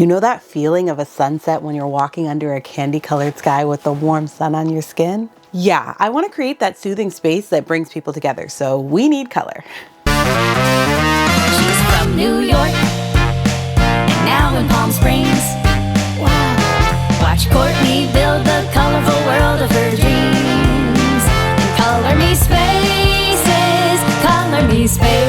You know that feeling of a sunset when you're walking under a candy-colored sky with the warm sun on your skin? Yeah, I want to create that soothing space that brings people together, so we need color. She's from New York, and now in Palm Springs. Wow. Watch Courtney build the colorful world of her dreams. And color me spaces, color me spaces.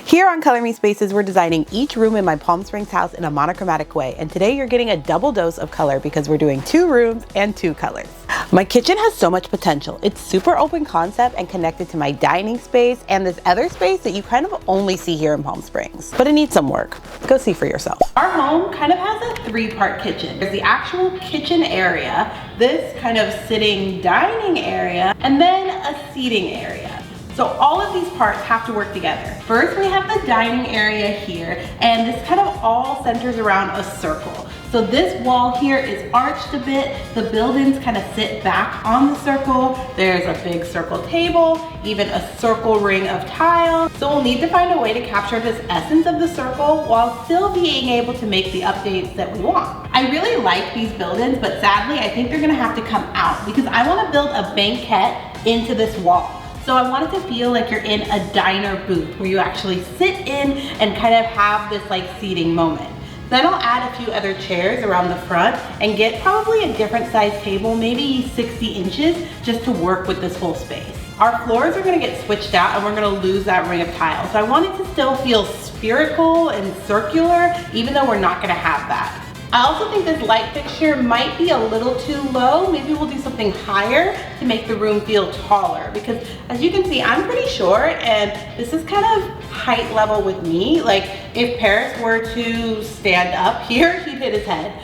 Here on Color Me Spaces, we're designing each room in my Palm Springs house in a monochromatic way. And today you're getting a double dose of color because we're doing 2 rooms and 2 colors. My kitchen has so much potential. It's super open concept and connected to my dining space and this other space that you kind of only see here in Palm Springs. But it needs some work. Go see for yourself. Our home kind of has a 3-part kitchen. There's the actual kitchen area, this kind of sitting dining area, and then a seating area. So all of these parts have to work together. First, we have the dining area here, and this kind of all centers around a circle. So this wall here is arched a bit. The buildings kind of sit back on the circle. There's a big circle table, even a circle ring of tile. So we'll need to find a way to capture this essence of the circle while still being able to make the updates that we want. I really like these buildings, but sadly, I think they're gonna have to come out because I wanna build a banquette into this wall. So I want it to feel like you're in a diner booth where you actually sit in and kind of have this like seating moment. Then I'll add a few other chairs around the front and get probably a different size table, maybe 60 inches, just to work with this whole space. Our floors are gonna get switched out and we're gonna lose that ring of tile. So I want it to still feel spherical and circular, even though we're not gonna have that. I also think this light fixture might be a little too low. Maybe we'll do something higher to make the room feel taller because as you can see, I'm pretty short and this is kind of height level with me. Like if Paris were to stand up here, he'd hit his head.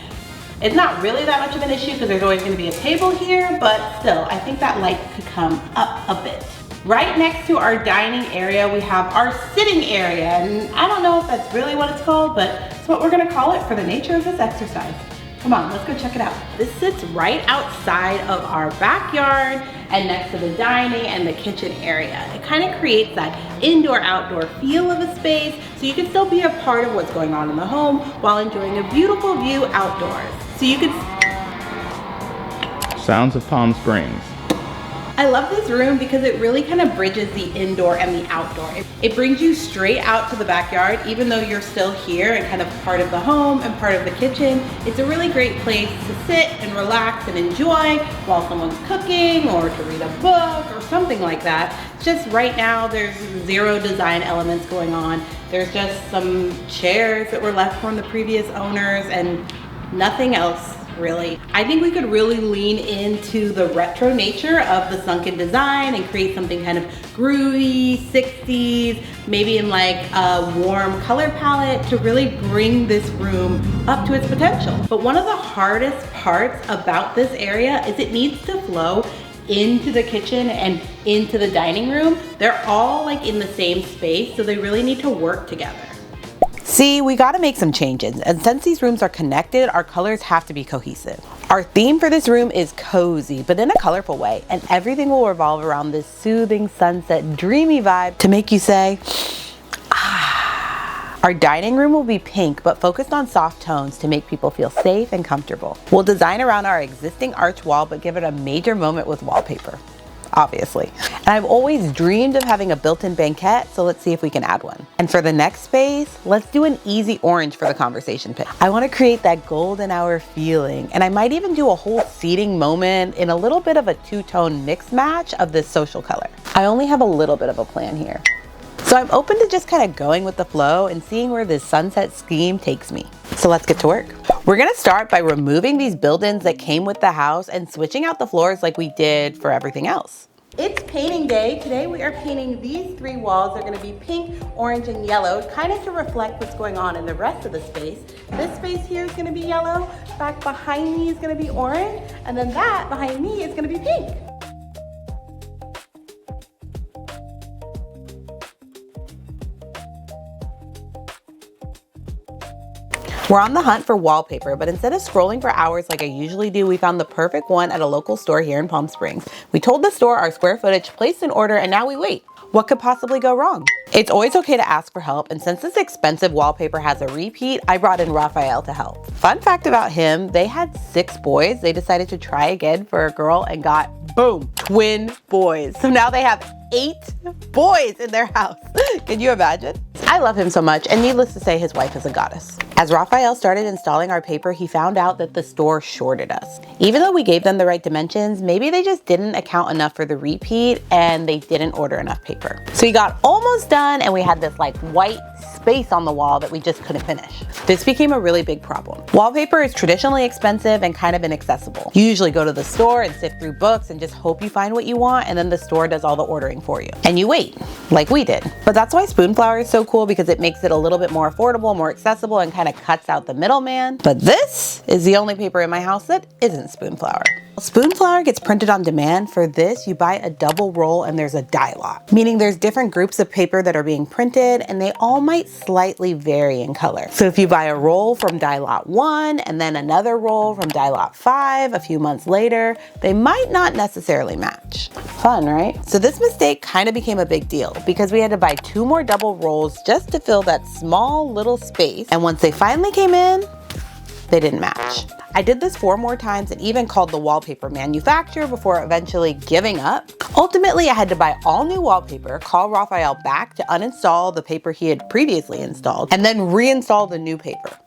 It's not really that much of an issue because there's always going to be a table here, but still, I think that light could come up a bit. Right next to our dining area, we have our sitting area, and I don't know if that's really what it's called, but it's what we're gonna call it for the nature of this exercise. Come on, let's go check it out. This sits right outside of our backyard and next to the dining and the kitchen area. It kind of creates that indoor-outdoor feel of a space so you can still be a part of what's going on in the home while enjoying a beautiful view outdoors. So you can... Sounds of Palm Springs. I love this room because it really kind of bridges the indoor and the outdoor. It brings you straight out to the backyard, even though you're still here and kind of part of the home and part of the kitchen. It's a really great place to sit and relax and enjoy while someone's cooking or to read a book or something like that. Just right now, there's 0 design elements going on. There's just some chairs that were left from the previous owners and nothing else. Really. I think we could really lean into the retro nature of the sunken design and create something kind of groovy, 60s, maybe in like a warm color palette to really bring this room up to its potential. But one of the hardest parts about this area is it needs to flow into the kitchen and into the dining room. They're all like in the same space, so they really need to work together. See, we gotta make some changes, and since these rooms are connected, our colors have to be cohesive. Our theme for this room is cozy, but in a colorful way, and everything will revolve around this soothing sunset, dreamy vibe to make you say, ah. Our dining room will be pink, but focused on soft tones to make people feel safe and comfortable. We'll design around our existing arch wall, but give it a major moment with wallpaper. Obviously. And I've always dreamed of having a built-in banquette, so let's see if we can add one. And for the next space, let's do an easy orange for the conversation pit. I want to create that golden hour feeling, and I might even do a whole seating moment in a little bit of a 2-tone mix match of this social color. I only have a little bit of a plan here. So I'm open to just kind of going with the flow and seeing where this sunset scheme takes me. So let's get to work. We're gonna start by removing these build-ins that came with the house and switching out the floors like we did for everything else. It's painting day. Today we are painting these 3 walls. They're gonna be pink, orange, and yellow, kind of to reflect what's going on in the rest of the space. This space here is gonna be yellow, back behind me is gonna be orange, and then that behind me is gonna be pink. We're on the hunt for wallpaper, but instead of scrolling for hours like I usually do, we found the perfect one at a local store here in Palm Springs. We told the store our square footage, placed an order, and now we wait. What could possibly go wrong? It's always okay to ask for help, and since this expensive wallpaper has a repeat, I brought in Raphael to help. Fun fact about him, they had 6 boys. They decided to try again for a girl and got, boom, twin boys. So now they have 8 boys in their house. Can you imagine? I love him so much, and needless to say, his wife is a goddess. As Raphael started installing our paper, he found out that the store shorted us. Even though we gave them the right dimensions, maybe they just didn't account enough for the repeat and they didn't order enough paper. So he got almost done and we had this like white space on the wall that we just couldn't finish. This became a really big problem. Wallpaper is traditionally expensive and kind of inaccessible. You usually go to the store and sift through books and just hope you find what you want, and then the store does all the ordering for you. And you wait, like we did. But that's why Spoonflower is so cool, because it makes it a little bit more affordable, more accessible, and kind of cuts out the middleman. But this is the only paper in my house that isn't Spoonflower. Spoonflower gets printed on demand. For this, you buy a double roll and there's a die lot, meaning there's different groups of paper that are being printed and they all might slightly vary in color. So if you buy a roll from die lot 1 and then another roll from die lot 5 a few months later, they might not necessarily match. Fun, right? So this mistake kind of became a big deal because we had to buy 2 more double rolls just to fill that small little space. And once they finally came in, they didn't match. I did this 4 more times and even called the wallpaper manufacturer before eventually giving up. Ultimately, I had to buy all new wallpaper, call Raphael back to uninstall the paper he had previously installed, and then reinstall the new paper.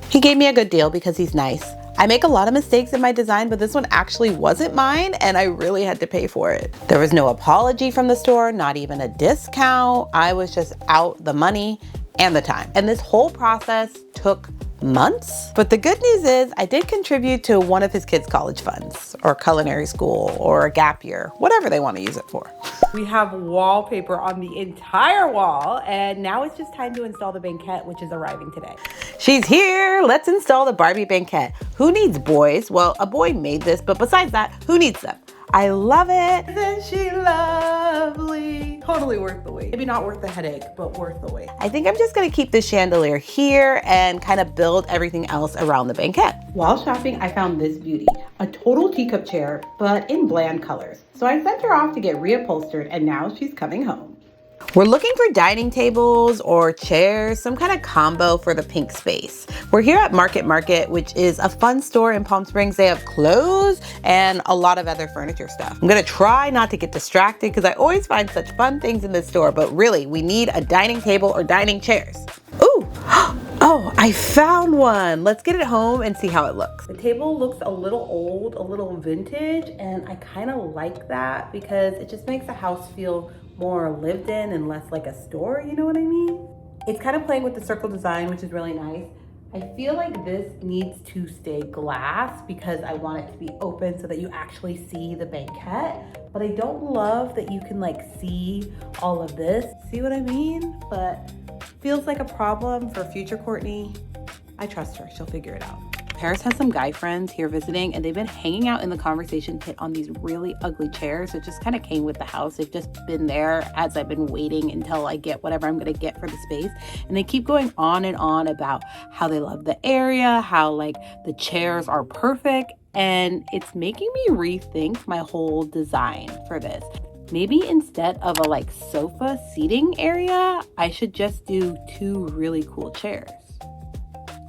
He gave me a good deal because he's nice. I make a lot of mistakes in my design, but this one actually wasn't mine and I really had to pay for it. There was no apology from the store, not even a discount. I was just out the money and the time. And this whole process took months. But the good news is I did contribute to one of his kids' college funds or culinary school or a gap year, whatever they want to use it for. We have wallpaper on the entire wall, and now it's just time to install the banquette, which is arriving today. She's here. Let's install the Barbie banquette. Who needs boys? Well, a boy made this, but besides that, who needs them? I love it. Isn't she lovely? Totally worth the wait. Maybe not worth the headache, but worth the wait. I think I'm just gonna keep the chandelier here and kind of build everything else around the banquette. While shopping, I found this beauty, a total teacup chair, but in bland colors. So I sent her off to get reupholstered, and now she's coming home. We're looking for dining tables or chairs, some kind of combo for the pink space. We're here at Market, which is a fun store in Palm Springs. They have clothes and a lot of other furniture stuff. I'm gonna try not to get distracted because I always find such fun things in this store, but really, we need a dining table or dining chairs. Ooh, oh, I found one. Let's get it home and see how it looks. The table looks a little old, a little vintage, and I kind of like that because it just makes the house feel more lived in and less like a store, you know what I mean? It's kind of playing with the circle design, which is really nice. I feel like this needs to stay glass because I want it to be open so that you actually see the banquette, but I don't love that you can like see all of this. See what I mean? But feels like a problem for future Courtney. I trust her, she'll figure it out. Paris has some guy friends here visiting and they've been hanging out in the conversation pit on these really ugly chairs. It just kind of came with the house. They've just been there as I've been waiting until I get whatever I'm gonna get for the space. And they keep going on and on about how they love the area, how like the chairs are perfect. And it's making me rethink my whole design for this. Maybe instead of a like sofa seating area, I should just do 2 really cool chairs.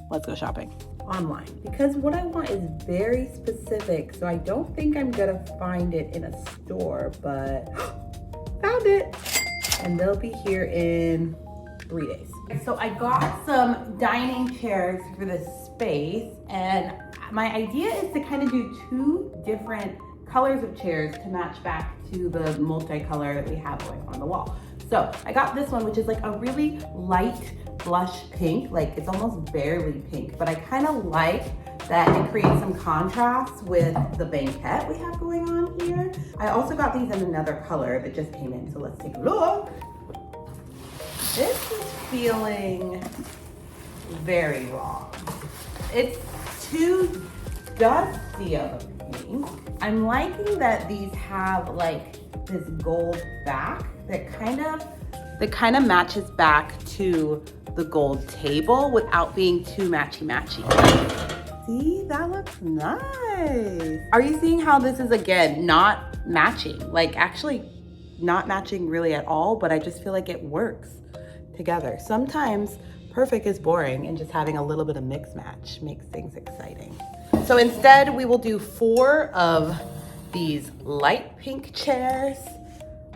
Let's go shopping. Online, because what I want is very specific, so I don't think I'm gonna find it in a store, but found it, and they'll be here in 3 days. So I got some dining chairs for this space, and my idea is to kind of do 2 different colors of chairs to match back to the multicolor that we have going on the wall. So I got this one, which is like a really light blush pink, like it's almost barely pink, but I kind of like that it creates some contrast with the banquette we have going on here. I also got these in another color that just came in, so let's take a look. This is feeling very wrong. It's too dusty of a pink. I'm liking that these have like this gold back that kind of matches back to the gold table without being too matchy-matchy. See, that looks nice. Are you seeing how this is, again, not matching? Like, actually not matching really at all, but I just feel like it works together. Sometimes perfect is boring and just having a little bit of mix match makes things exciting. So instead we will do 4 of these light pink chairs.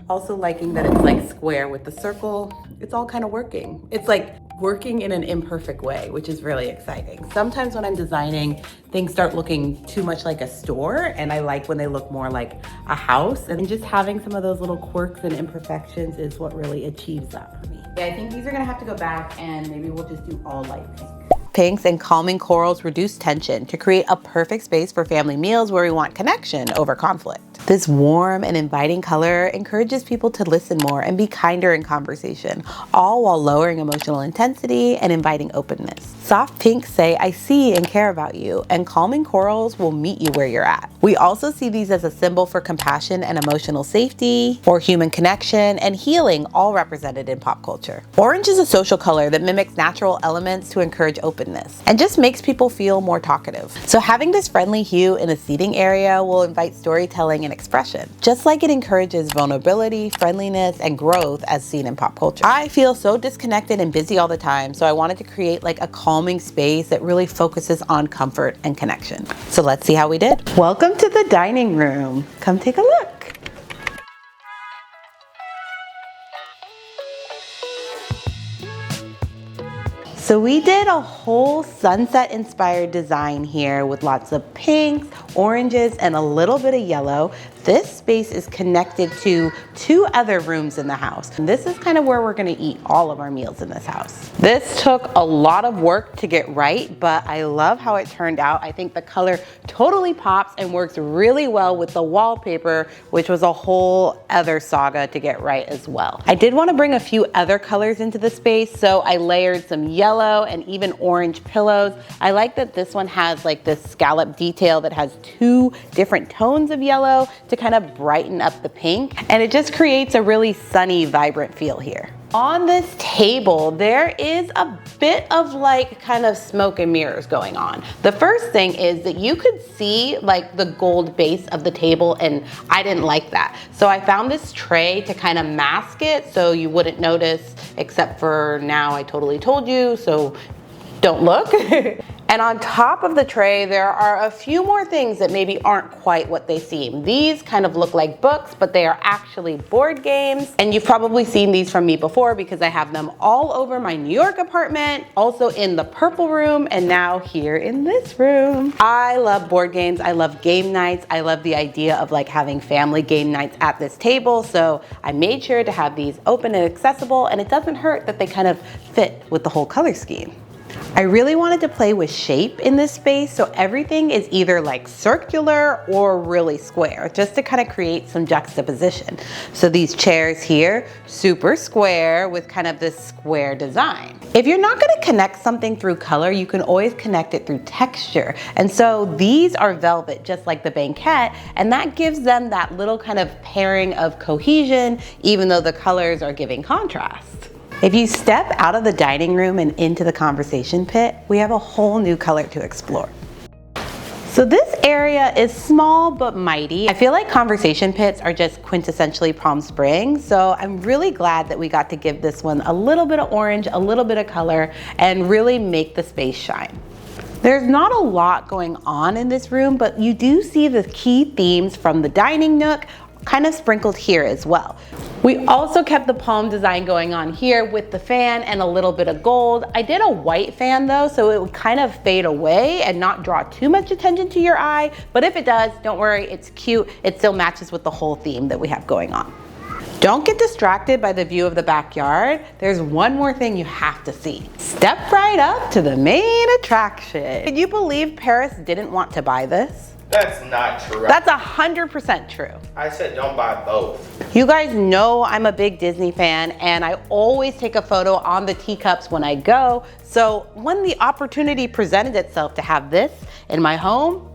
Also liking that it's like square with the circle. It's all kind of working. It's like working in an imperfect way, which is really exciting. Sometimes when I'm designing, things start looking too much like a store, and I like when they look more like a house. And just having some of those little quirks and imperfections is what really achieves that for me. Yeah, I think these are gonna have to go back, and maybe we'll just do all light pink. Pinks and calming corals reduce tension to create a perfect space for family meals where we want connection over conflict. This warm and inviting color encourages people to listen more and be kinder in conversation, all while lowering emotional intensity and inviting openness. Soft pinks say, I see and care about you, and calming corals will meet you where you're at. We also see these as a symbol for compassion and emotional safety, or human connection and healing, all represented in pop culture. Orange is a social color that mimics natural elements to encourage openness and just makes people feel more talkative. So having this friendly hue in a seating area will invite storytelling and expression, just like it encourages vulnerability, friendliness, and growth as seen in pop culture. I feel so disconnected and busy all the time, so I wanted to create like a calming space that really focuses on comfort and connection. So let's see how we did. Welcome to the dining room. Come take a look. So we did a whole sunset inspired design here with lots of pinks, oranges, and a little bit of yellow. This space is connected to 2 other rooms in the house. And this is kind of where we're gonna eat all of our meals in this house. This took a lot of work to get right, but I love how it turned out. I think the color totally pops and works really well with the wallpaper, which was a whole other saga to get right as well. I did want to bring a few other colors into the space, so I layered some yellow and even orange pillows. I like that this one has like this scallop detail that has 2 different tones of yellow to kind of brighten up the pink, and it just creates a really sunny, vibrant feel here. On this table, there is a bit of like kind of smoke and mirrors going on. The first thing is that you could see like the gold base of the table, and I didn't like that. So I found this tray to kind of mask it so you wouldn't notice, except for now I totally told you, so don't look. And on top of the tray, there are a few more things that maybe aren't quite what they seem. These kind of look like books, but they are actually board games. And you've probably seen these from me before because I have them all over my New York apartment, also in the purple room, and now here in this room. I love board games. I love game nights. I love the idea of like having family game nights at this table. So I made sure to have these open and accessible, and it doesn't hurt that they kind of fit with the whole color scheme. I really wanted to play with shape in this space, so everything is either like circular or really square, just to kind of create some juxtaposition. So these chairs here, super square with kind of this square design. If you're not gonna connect something through color, you can always connect it through texture. And so these are velvet, just like the banquette, and that gives them that little kind of pairing of cohesion, even though the colors are giving contrast. If you step out of the dining room and into the conversation pit, we have a whole new color to explore. So this area is small but mighty. I feel like conversation pits are just quintessentially Palm Springs, so I'm really glad that we got to give this one a little bit of orange, a little bit of color, and really make the space shine. There's not a lot going on in this room, but you do see the key themes from the dining nook kind of sprinkled here as well. We also kept the palm design going on here with the fan and a little bit of gold. I did a white fan though, so it would kind of fade away and not draw too much attention to your eye, but if it does, don't worry, it's cute. It still matches with the whole theme that we have going on. Don't get distracted by the view of the backyard. There's one more thing you have to see. Step right up to the main attraction. Can you believe Paris didn't want to buy this? That's not true. That's 100% true. I said don't buy both. You guys know I'm a big Disney fan, and I always take a photo on the teacups when I go. So when the opportunity presented itself to have this in my home,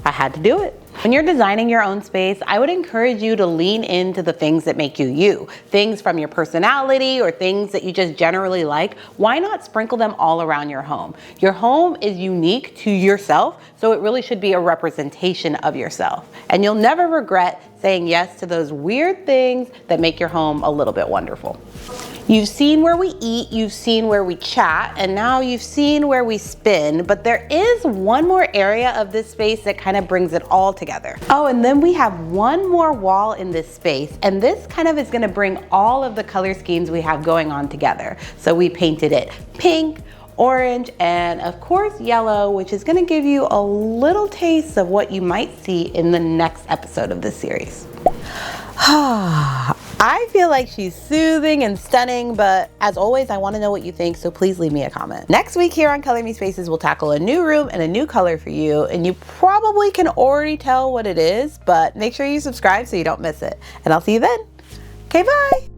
I had to do it. When you're designing your own space, I would encourage you to lean into the things that make you you. Things from your personality or things that you just generally like. Why not sprinkle them all around your home? Your home is unique to yourself, so it really should be a representation of yourself. And you'll never regret saying yes to those weird things that make your home a little bit wonderful. You've seen where we eat, you've seen where we chat, and now you've seen where we spin, but there is one more area of this space that kind of brings it all together. Oh, and then we have one more wall in this space, and this kind of is gonna bring all of the color schemes we have going on together. So we painted it pink, orange, and of course yellow, which is gonna give you a little taste of what you might see in the next episode of this series. I feel like she's soothing and stunning, but as always, I want to know what you think, so please leave me a comment. Next week here on Color Me Spaces, we'll tackle a new room and a new color for you, and you probably can already tell what it is, but make sure you subscribe so you don't miss it. And I'll see you then. Okay, bye.